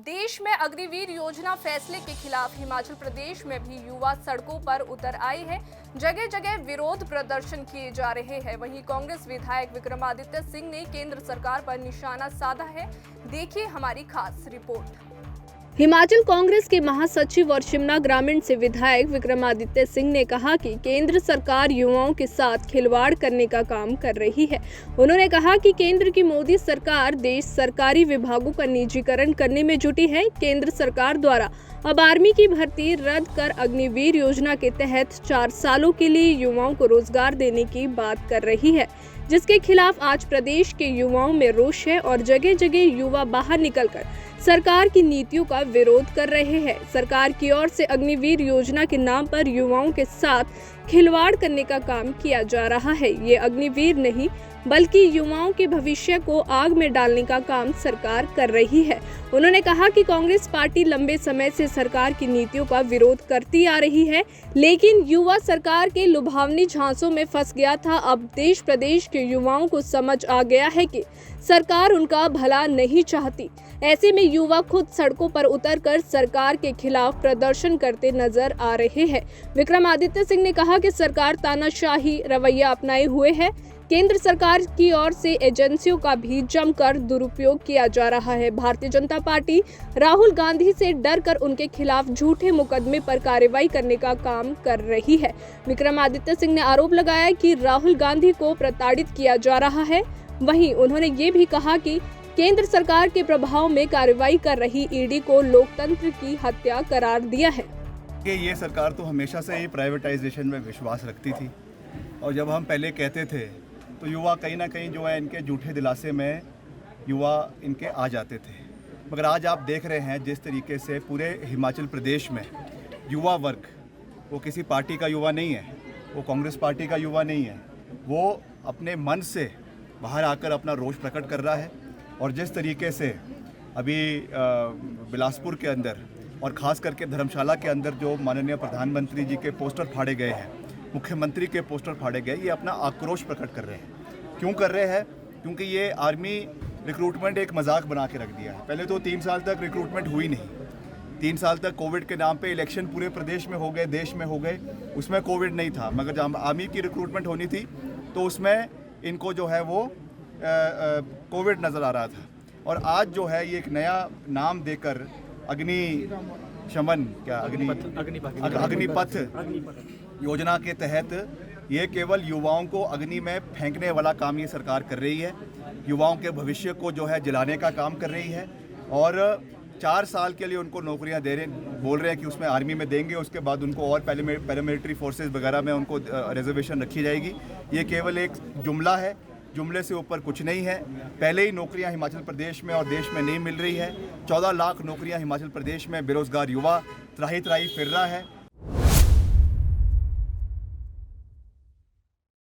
देश में अग्निवीर योजना फैसले के खिलाफ हिमाचल प्रदेश में भी युवा सड़कों पर उतर आए हैं। जगह जगह विरोध प्रदर्शन किए जा रहे हैं। वहीं कांग्रेस विधायक विक्रमादित्य सिंह ने केंद्र सरकार पर निशाना साधा है। देखिए हमारी खास रिपोर्ट। हिमाचल कांग्रेस के महासचिव और शिमला ग्रामीण से विधायक विक्रमादित्य सिंह ने कहा कि केंद्र सरकार युवाओं के साथ खिलवाड़ करने का काम कर रही है। उन्होंने कहा कि केंद्र की मोदी सरकार देश सरकारी विभागों का निजीकरण करने में जुटी है। केंद्र सरकार द्वारा अब आर्मी की भर्ती रद्द कर अग्निवीर योजना के तहत 4 सालों के लिए युवाओं को रोजगार देने की बात कर रही है, जिसके खिलाफ आज प्रदेश के युवाओं में रोष है और जगह जगह युवा बाहर निकलकर सरकार की नीतियों का विरोध कर रहे हैं। सरकार की ओर से अग्निवीर योजना के नाम पर युवाओं के साथ खिलवाड़ करने का काम किया जा रहा है। ये अग्निवीर नहीं बल्कि युवाओं के भविष्य को आग में डालने का काम सरकार कर रही है। उन्होंने कहा कि कांग्रेस पार्टी लंबे समय से सरकार की नीतियों का विरोध करती आ रही है, लेकिन युवा सरकार के लुभावनी झांसों में फंस गया था। अब देश प्रदेश के युवाओं को समझ आ गया है कि सरकार उनका भला नहीं चाहती। ऐसे में युवा खुद सड़कों पर उतरकर सरकार के खिलाफ प्रदर्शन करते नजर आ रहे हैं। विक्रमादित्य सिंह ने कहा कि सरकार तानाशाही रवैया अपनाए हुए है। केंद्र सरकार की ओर से एजेंसियों का भी जमकर दुरुपयोग किया जा रहा है। भारतीय जनता पार्टी राहुल गांधी से डरकर उनके खिलाफ झूठे मुकदमे पर कार्रवाई करने का काम कर रही है। विक्रमादित्य सिंह ने आरोप लगाया कि राहुल गांधी को प्रताड़ित किया जा रहा है। वहीं उन्होंने ये भी कहा कि केंद्र सरकार के प्रभाव में कार्रवाई कर रही ईडी को लोकतंत्र की हत्या करार दिया है। ये सरकार तो हमेशा से ही प्राइवेटाइजेशन में विश्वास रखती थी और जब हम पहले कहते थे तो युवा कहीं ना कहीं जो है इनके झूठे दिलासे में युवा इनके आ जाते थे। मगर आज आप देख रहे हैं जिस तरीके से पूरे हिमाचल प्रदेश में युवा वर्ग, वो किसी पार्टी का युवा नहीं है, वो कांग्रेस पार्टी का युवा नहीं है, वो अपने मन से बाहर आकर अपना रोष प्रकट कर रहा है। और जिस तरीके से अभी बिलासपुर के अंदर और ख़ास करके धर्मशाला के अंदर जो माननीय प्रधानमंत्री जी के पोस्टर फाड़े गए हैं, मुख्यमंत्री के पोस्टर फाड़े गए, ये अपना आक्रोश प्रकट कर रहे हैं। क्यों कर रहे हैं? क्योंकि ये आर्मी रिक्रूटमेंट एक मजाक बना के रख दिया है। पहले तो 3 साल तक रिक्रूटमेंट हुई नहीं। 3 साल तक कोविड के नाम पे इलेक्शन पूरे प्रदेश में हो गए, देश में हो गए, उसमें कोविड नहीं था। मगर जब आर्मी की रिक्रूटमेंट होनी थी तो उसमें इनको जो है वो कोविड नज़र आ रहा था। और आज जो है ये एक नया नाम देकर अग्निपथ योजना के तहत ये केवल युवाओं को अग्नि में फेंकने वाला काम ये सरकार कर रही है। युवाओं के भविष्य को जो है जलाने का काम कर रही है और 4 साल के लिए उनको नौकरियां बोल रहे हैं कि उसमें आर्मी में देंगे, उसके बाद उनको और पैरामिलिट्री फोर्सेस वगैरह में उनको रिजर्वेशन रखी जाएगी। ये केवल एक जुमला है, जुमले से ऊपर कुछ नहीं है। पहले ही नौकरियां हिमाचल प्रदेश में और देश में नहीं मिल रही है। 14 लाख नौकरियां हिमाचल प्रदेश में बेरोजगार युवा त्राही फिर रहा है।